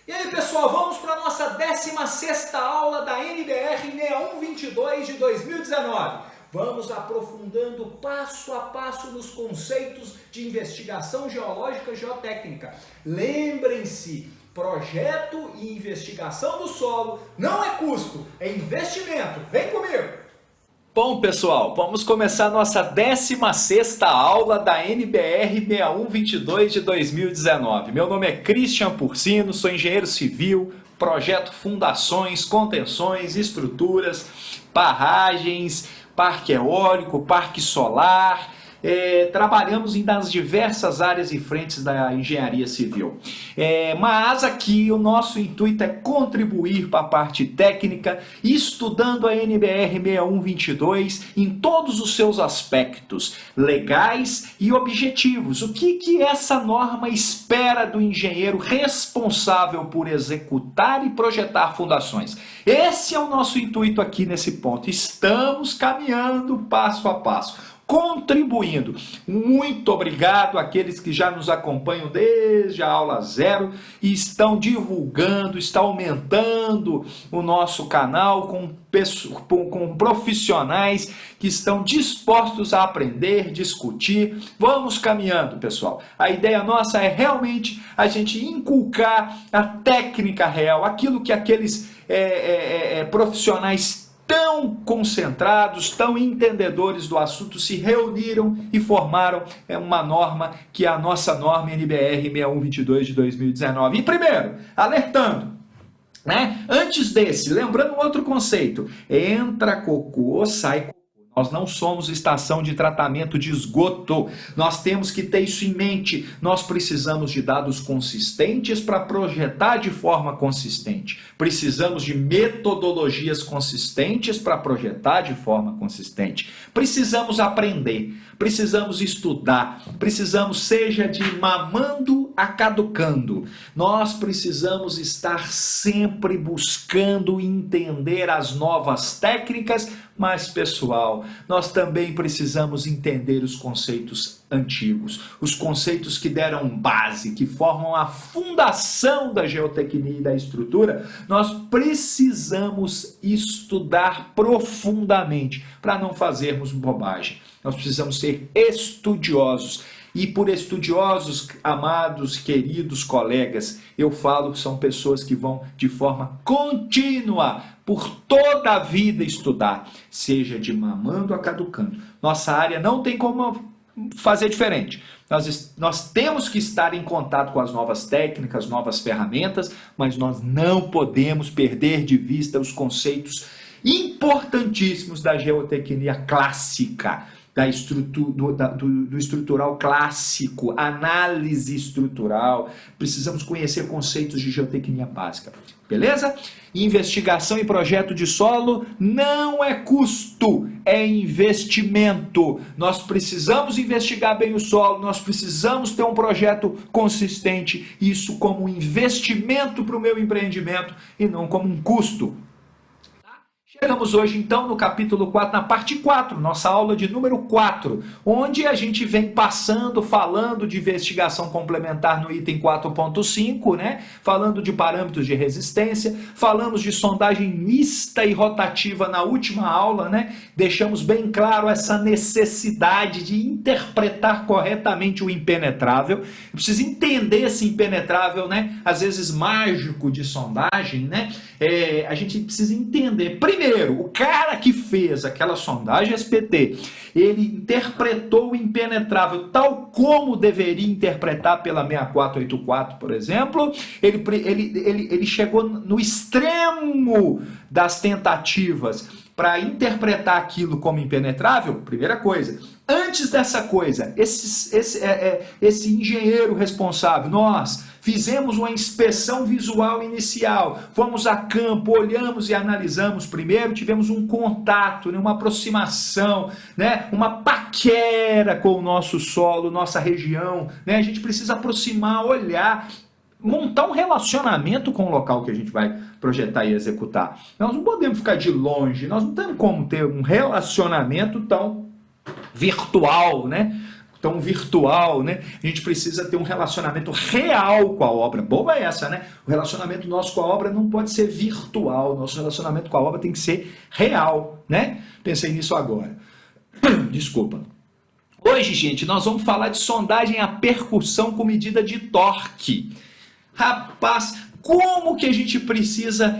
E aí pessoal, vamos para a nossa 16ª aula da NBR 6122 de 2019. Vamos aprofundando passo a passo nos conceitos de investigação geológica e geotécnica. Lembrem-se, projeto e investigação do solo não é custo, é investimento. Vem comigo! Bom, pessoal, vamos começar nossa 16ª aula da NBR 6122 de 2019. Meu nome é Christian Porcino, sou engenheiro civil, projeto fundações, contenções, estruturas, barragens, parque eólico, parque solar. Trabalhamos nas diversas áreas e frentes da engenharia civil. Mas aqui o nosso intuito é contribuir para a parte técnica, estudando a NBR 6122 em todos os seus aspectos legais e objetivos. O que essa norma espera do engenheiro responsável por executar e projetar fundações? Esse é o nosso intuito aqui nesse ponto. Estamos caminhando passo a passo, contribuindo. Muito obrigado àqueles que já nos acompanham desde a aula 0 e estão divulgando, está aumentando o nosso canal com profissionais que estão dispostos a aprender, discutir. Vamos caminhando, pessoal. A ideia nossa é realmente a gente inculcar a técnica real, aquilo que aqueles profissionais tão concentrados, tão entendedores do assunto, se reuniram e formaram uma norma que é a nossa norma NBR 6122 de 2019. E primeiro, alertando, né? Antes desse, lembrando um outro conceito, entra cocô, sai cocô. Nós não somos estação de tratamento de esgoto, nós temos que ter isso em mente. Nós precisamos de dados consistentes para projetar de forma consistente. Precisamos de metodologias consistentes para projetar de forma consistente. Precisamos aprender, precisamos estudar, precisamos, seja de mamando a caducando. Nós precisamos estar sempre buscando entender as novas técnicas, mas, pessoal, nós também precisamos entender os conceitos antigos, os conceitos que deram base, que formam a fundação da geotecnia e da estrutura. Nós precisamos estudar profundamente para não fazermos bobagem. Nós precisamos ser estudiosos. E por estudiosos, amados, queridos colegas, eu falo que são pessoas que vão de forma contínua, por toda a vida estudar, seja de mamando a caducando. Nossa área não tem como fazer diferente. Nós temos que estar em contato com as novas técnicas, novas ferramentas, mas nós não podemos perder de vista os conceitos importantíssimos da geotecnia clássica, do estrutural clássico, análise estrutural. Precisamos conhecer conceitos de geotecnia básica, beleza? Investigação e projeto de solo não é custo, é investimento. Nós precisamos investigar bem o solo, nós precisamos ter um projeto consistente, isso como um investimento para o meu empreendimento e não como um custo. Chegamos hoje, então, no capítulo 4, na parte 4, nossa aula de número 4, onde a gente vem falando de investigação complementar no item 4.5, né? Falando de parâmetros de resistência, falamos de sondagem mista e rotativa na última aula, né? Deixamos bem claro essa necessidade de interpretar corretamente o impenetrável. Eu preciso entender esse impenetrável, né? Às vezes mágico de sondagem, né? A gente precisa entender. Primeiro, o cara que fez aquela sondagem SPT, ele interpretou o impenetrável tal como deveria interpretar pela 6484, por exemplo. Ele chegou no extremo das tentativas para interpretar aquilo como impenetrável. Primeira coisa. Antes dessa coisa, esse engenheiro responsável, nós fizemos uma inspeção visual inicial, fomos a campo, olhamos e analisamos primeiro, tivemos um contato, uma aproximação, né? Uma paquera com o nosso solo, nossa região, né? A gente precisa aproximar, olhar, montar um relacionamento com o local que a gente vai projetar e executar. Nós não podemos ficar de longe, nós não temos como ter um relacionamento tão virtual, né? tão virtual, né? A gente precisa ter um relacionamento real com a obra. Boa é essa, né? O relacionamento nosso com a obra não pode ser virtual. Nosso relacionamento com a obra tem que ser real, né? Pensei nisso agora. Desculpa. Hoje, gente, nós vamos falar de sondagem à percussão com medida de torque. Rapaz, como que a gente precisa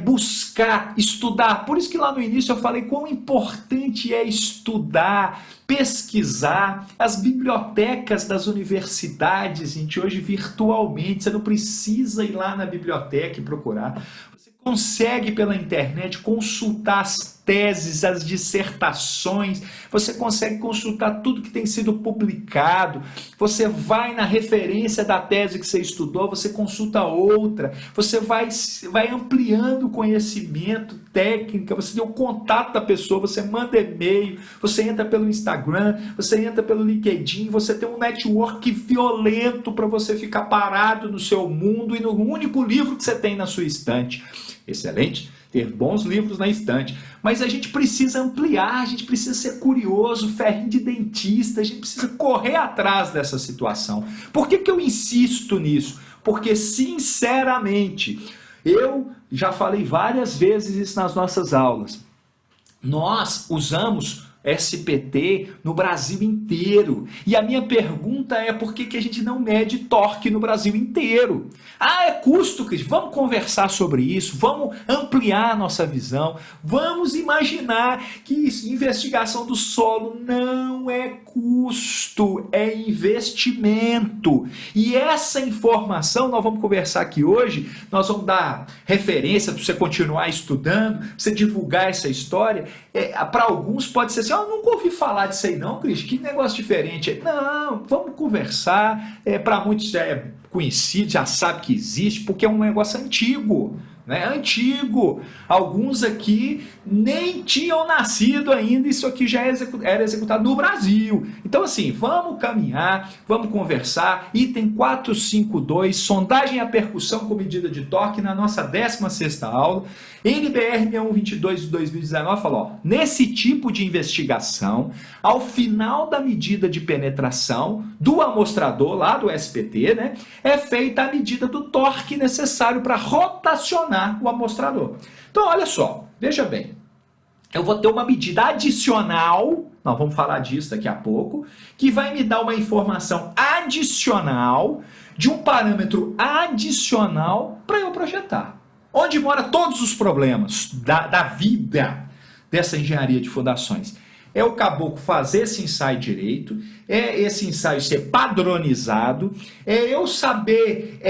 buscar, estudar? Por isso que lá no início eu falei quão importante é estudar, pesquisar. As bibliotecas das universidades, gente, hoje virtualmente, você não precisa ir lá na biblioteca e procurar. Você consegue pela internet consultar as teses, as dissertações, você consegue consultar tudo que tem sido publicado, você vai na referência da tese que você estudou, você consulta outra, você vai ampliando o conhecimento, técnica, você tem o contato da pessoa, você manda e-mail, você entra pelo Instagram, você entra pelo LinkedIn, você tem um network violento para você ficar parado no seu mundo e no único livro que você tem na sua estante. Excelente ter bons livros na estante, mas a gente precisa ampliar, a gente precisa ser curioso, ferrinho de dentista, a gente precisa correr atrás dessa situação. Por que eu insisto nisso? Porque, sinceramente, eu já falei várias vezes isso nas nossas aulas, nós usamos SPT no Brasil inteiro. E a minha pergunta é por que a gente não mede torque no Brasil inteiro? Ah, é custo, Cris. Vamos conversar sobre isso, vamos ampliar a nossa visão, vamos imaginar que investigação do solo não é custo, é investimento. E essa informação nós vamos conversar aqui hoje, nós vamos dar referência para você continuar estudando, para você divulgar essa história. Para alguns pode ser assim, eu nunca ouvi falar disso aí não, Cris, que negócio diferente. Não, vamos conversar, para muitos é conhecido, já sabe que existe, porque é um negócio antigo, né? Antigo. Alguns aqui nem tinham nascido ainda, isso aqui já era executado no Brasil. Então assim, vamos caminhar, vamos conversar. Item 452, sondagem à percussão com medida de torque, na nossa 16ª aula. NBR 6122 de 2019 falou, ó, nesse tipo de investigação, ao final da medida de penetração do amostrador, lá do SPT, né, é feita a medida do torque necessário para rotacionar o amostrador. Então, olha só, veja bem, eu vou ter uma medida adicional, nós vamos falar disso daqui a pouco, que vai me dar uma informação adicional, de um parâmetro adicional para eu projetar. Onde mora todos os problemas da vida dessa engenharia de fundações. É o caboclo fazer esse ensaio direito, é esse ensaio ser padronizado, é eu saber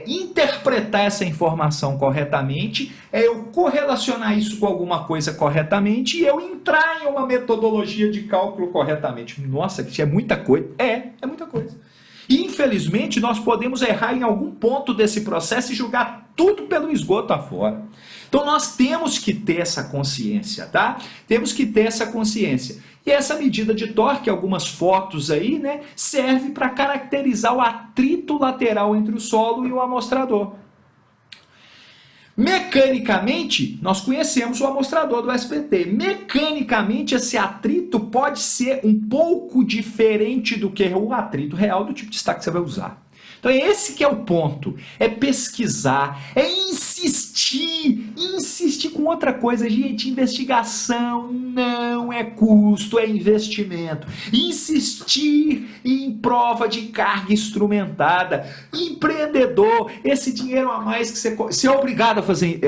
interpretar essa informação corretamente, é eu correlacionar isso com alguma coisa corretamente e eu entrar em uma metodologia de cálculo corretamente. Nossa, isso é muita coisa. É muita coisa. E, infelizmente, nós podemos errar em algum ponto desse processo e jogar tudo pelo esgoto afora. Então, nós temos que ter essa consciência, tá? Temos que ter essa consciência. E essa medida de torque, algumas fotos aí, né, serve para caracterizar o atrito lateral entre o solo e o amostrador. Mecanicamente, nós conhecemos o amostrador do SPT. Mecanicamente, esse atrito pode ser um pouco diferente do que o atrito real do tipo de estaca que você vai usar. Então, esse que é o ponto. É pesquisar, é insistir com outra coisa. Gente, investigação não é custo, é investimento. Insistir em prova de carga instrumentada. Empreendedor, esse dinheiro a mais que você é obrigado a fazer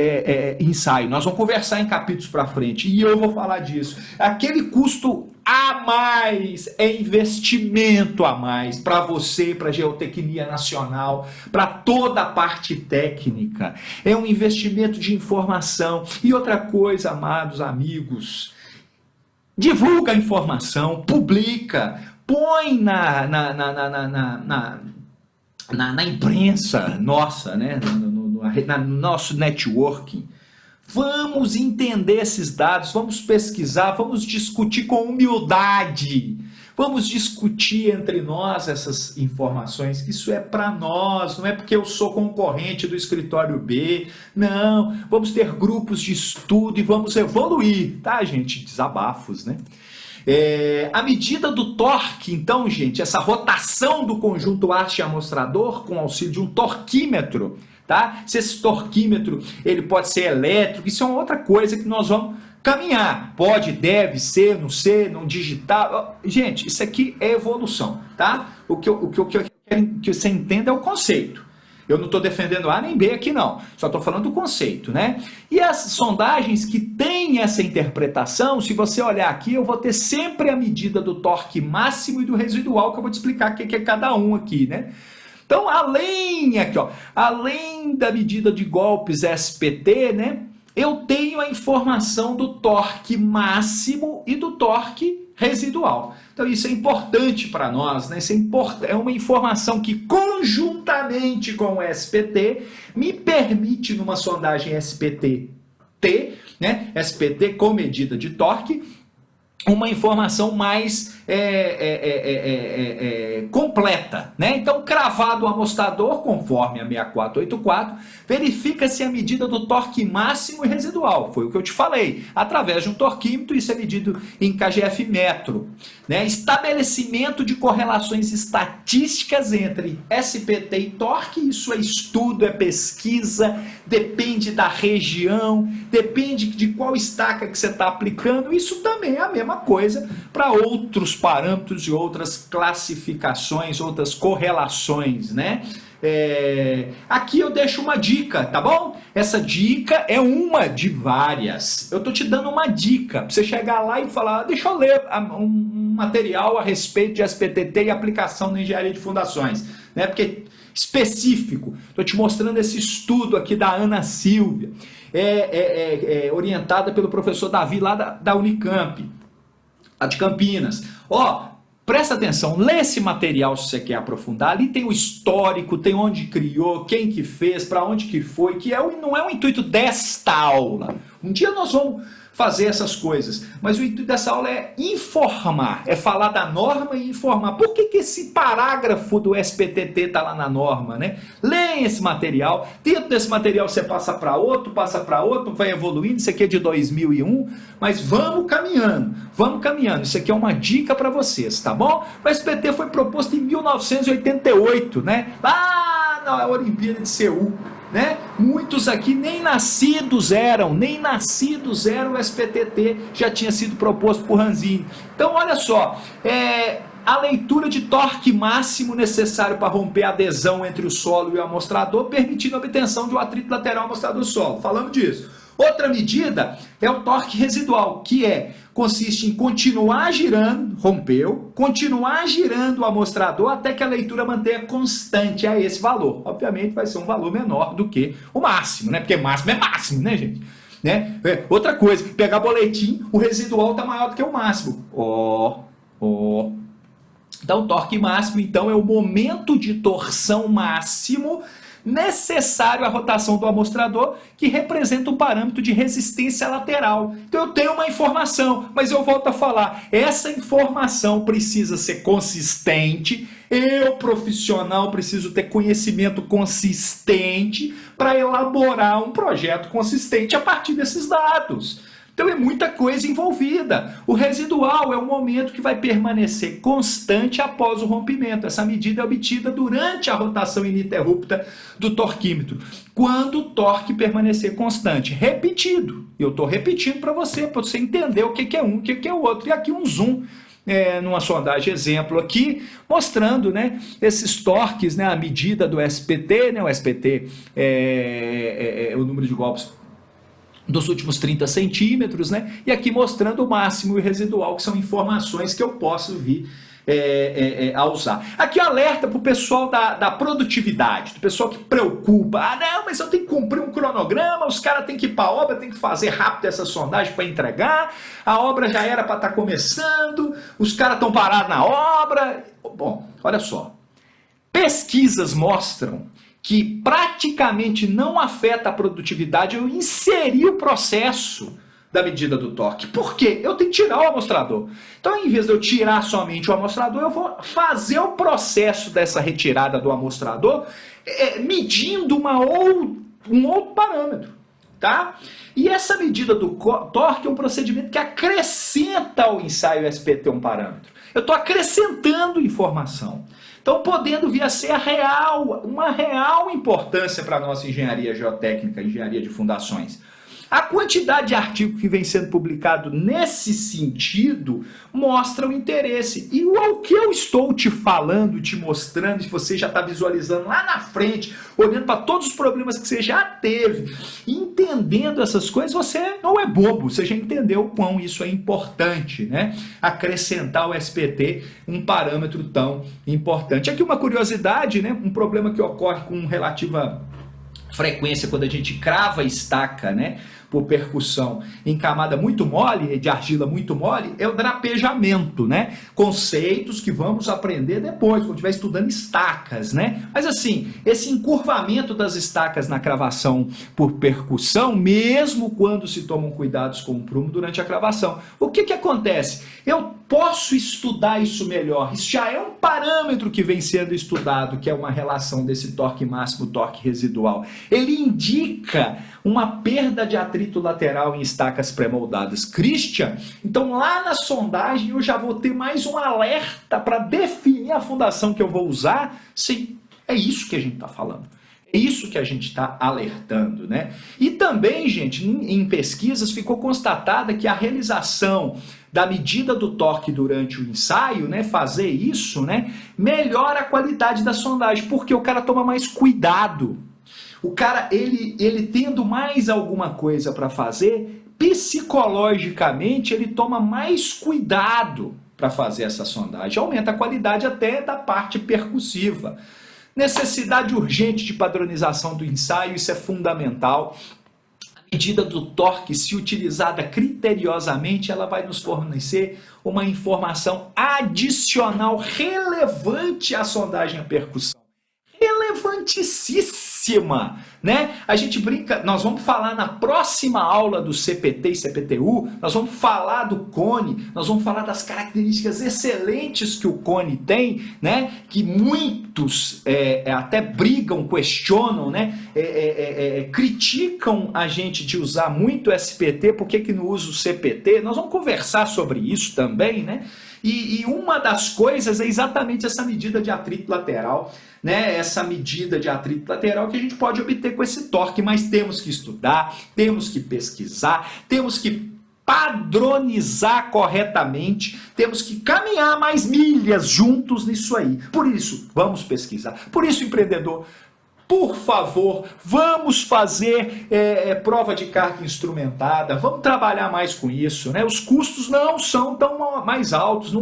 ensaio. Nós vamos conversar em capítulos para frente e eu vou falar disso. Aquele custo a mais é investimento a mais para você, para a geotecnia nacional, para toda a parte técnica. É um investimento de informação. E outra coisa, amados amigos, divulga a informação, publica, põe na imprensa nossa, né? no nosso networking. Vamos entender esses dados, vamos pesquisar, vamos discutir com humildade, vamos discutir entre nós essas informações, que isso é para nós, não é porque eu sou concorrente do escritório B, não, vamos ter grupos de estudo e vamos evoluir, tá, gente? Desabafos, né? A medida do torque, então, gente, essa rotação do conjunto haste-amostrador com auxílio de um torquímetro, tá? Se esse torquímetro ele pode ser elétrico, isso é uma outra coisa que nós vamos caminhar. Pode, deve ser, não digital. Gente, isso aqui é evolução, tá? O que eu quero que você entenda é o conceito. Eu não estou defendendo A nem B aqui não, só estou falando do conceito, né? E as sondagens que têm essa interpretação, se você olhar aqui, eu vou ter sempre a medida do torque máximo e do residual, que eu vou te explicar o que é cada um aqui, né? Então, além da medida de golpes SPT, né? Eu tenho a informação do torque máximo e do torque residual. Então isso é importante para nós, né? Isso é uma informação que conjuntamente com o SPT me permite numa sondagem SPT-T, né? SPT com medida de torque, uma informação mais completa, né? Então, cravado o amostrador, conforme a 6484, verifica-se a medida do torque máximo e residual. Foi o que eu te falei. Através de um torquímetro, isso é medido em KGF metro, né? Estabelecimento de correlações estatísticas entre SPT e torque, isso é estudo, é pesquisa, depende da região, depende de qual estaca que você está aplicando. Isso também é a mesma coisa para outros parâmetros e outras classificações, outras correlações, né? Aqui eu deixo uma dica, tá bom? Essa dica é uma de várias. Eu tô te dando uma dica para você chegar lá e falar, deixa eu ler um material a respeito de SPTT e aplicação na engenharia de fundações, né? Porque específico, tô te mostrando esse estudo aqui da Ana Silvia, orientada pelo professor Davi lá da Unicamp, a de Campinas. Presta atenção, lê esse material se você quer aprofundar. Ali tem o histórico, tem onde criou, quem que fez, para onde que foi, que não é o intuito desta aula. Um dia nós vamos fazer essas coisas, mas o intuito dessa aula é informar, é falar da norma e informar. Por que esse parágrafo do SPTT está lá na norma, né? Leia esse material, dentro desse material você passa para outro, vai evoluindo. Isso aqui é de 2001, mas vamos caminhando. Isso aqui é uma dica para vocês, tá bom? O SPT foi proposto em 1988, né? Lá na Olimpíada de Seul, né? Muitos aqui nem nascidos eram, o SPTT já tinha sido proposto por Ranzini. Então olha só, a leitura de torque máximo necessário para romper a adesão entre o solo e o amostrador, permitindo a obtenção de um atrito lateral amostrador-solo. Falando disso. Outra medida é o torque residual, que consiste em continuar girando, continuar girando o amostrador até que a leitura mantenha constante a esse valor. Obviamente vai ser um valor menor do que o máximo, né? Porque máximo é máximo, né, gente? Né? Outra coisa, pegar boletim, o residual está maior do que o máximo. Então, o torque máximo, então, é o momento de torção máximo necessário à rotação do amostrador, que representa um parâmetro de resistência lateral. Então eu tenho uma informação, mas eu volto a falar, essa informação precisa ser consistente, eu, profissional, preciso ter conhecimento consistente para elaborar um projeto consistente a partir desses dados. Então é muita coisa envolvida. O residual é o momento que vai permanecer constante após o rompimento. Essa medida é obtida durante a rotação ininterrupta do torquímetro, quando o torque permanecer constante. Repetido. Eu estou repetindo para você entender o que é um, o que é o outro. E aqui um zoom, numa sondagem exemplo aqui, mostrando, né, esses torques, né, a medida do SPT, né, o SPT é o número de golpes dos últimos 30 centímetros, né? E aqui mostrando o máximo e o residual, que são informações que eu posso vir a usar. Aqui alerta para o pessoal da produtividade, do pessoal que preocupa. Não, mas eu tenho que cumprir um cronograma, os caras têm que ir para a obra, tem que fazer rápido essa sondagem para entregar, a obra já era para estar começando, os caras estão parados na obra. Bom, olha só, pesquisas mostram que praticamente não afeta a produtividade eu inserir o processo da medida do torque. Por quê? Eu tenho que tirar o amostrador. Então, em vez de eu tirar somente o amostrador, eu vou fazer o processo dessa retirada do amostrador medindo um outro parâmetro. tá? E essa medida do torque é um procedimento que acrescenta ao ensaio SPT um parâmetro. Eu estou acrescentando informação. Então, podendo vir a ser uma real importância para a nossa engenharia geotécnica, engenharia de fundações. A quantidade de artigo que vem sendo publicado nesse sentido mostra o interesse. E o que eu estou te falando, te mostrando, se você já está visualizando lá na frente, olhando para todos os problemas que você já teve, entendendo essas coisas, você não é bobo, você já entendeu o quão isso é importante, né? Acrescentar o SPT, um parâmetro tão importante. Aqui uma curiosidade, né? Um problema que ocorre com relativa frequência quando a gente crava estaca, né, por percussão em camada muito mole, de argila muito mole, é o drapejamento, né? Conceitos que vamos aprender depois, quando estiver estudando estacas, né? Mas assim, esse encurvamento das estacas na cravação por percussão, mesmo quando se tomam cuidados com o prumo durante a cravação, o que acontece? Eu posso estudar isso melhor, isso já é um parâmetro que vem sendo estudado, que é uma relação desse torque máximo, torque residual. Ele indica uma perda de atrito lateral em estacas pré-moldadas. Christian, então lá na sondagem eu já vou ter mais um alerta para definir a fundação que eu vou usar? Sim, é isso que a gente está falando. É isso que a gente está alertando, né? E também, gente, em pesquisas ficou constatada que a realização da medida do torque durante o ensaio, né, fazer isso, né, melhora a qualidade da sondagem, porque o cara toma mais cuidado. O cara, ele tendo mais alguma coisa para fazer, psicologicamente ele toma mais cuidado para fazer essa sondagem. Aumenta a qualidade até da parte percussiva. Necessidade urgente de padronização do ensaio, isso é fundamental. A medida do torque, se utilizada criteriosamente, ela vai nos fornecer uma informação adicional relevante à sondagem à percussão. Relevantíssima, né? A gente brinca, nós vamos falar na próxima aula do CPT e CPTU, nós vamos falar do cone, nós vamos falar das características excelentes que o cone tem, né? Que muitos até brigam, questionam, né? Criticam a gente de usar muito SPT, por que não usa o CPT? Nós vamos conversar sobre isso também, né? E uma das coisas é exatamente essa medida de atrito lateral, né? Essa medida de atrito lateral que a gente pode obter com esse torque, mas temos que estudar, temos que pesquisar, temos que padronizar corretamente, temos que caminhar mais milhas juntos nisso aí. Por isso, vamos pesquisar. Por isso, empreendedor, por favor, vamos fazer prova de carga instrumentada, vamos trabalhar mais com isso, né? Os custos não são tão mais altos,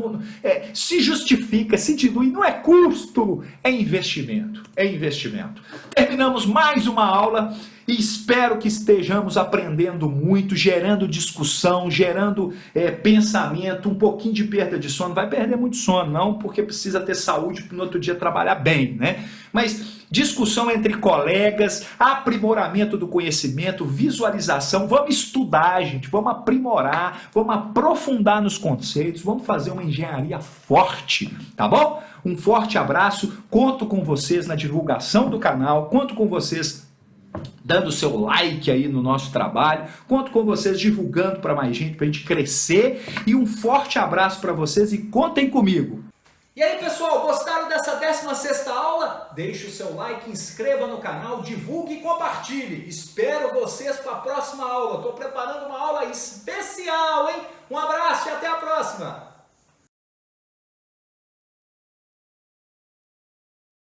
se justifica, se dilui, não é custo, é investimento, é investimento. Terminamos mais uma aula e espero que estejamos aprendendo muito, gerando discussão, gerando pensamento, um pouquinho de perda de sono. Vai perder muito sono, não, porque precisa ter saúde para no outro dia trabalhar bem, né? Mas discussão entre colegas, aprimoramento do conhecimento, visualização, vamos estudar, gente, vamos aprimorar, vamos aprofundar nos conceitos, vamos fazer uma engenharia forte, tá bom? Um forte abraço, conto com vocês na divulgação do canal, conto com vocês dando seu like aí no nosso trabalho, conto com vocês divulgando para mais gente, para a gente crescer, e um forte abraço para vocês e contem comigo. E aí, pessoal, gostaram dessa 16ª aula? Deixe o seu like, inscreva no canal, divulgue e compartilhe. Espero vocês para a próxima aula. Estou preparando uma aula especial, hein? Um abraço e até a próxima!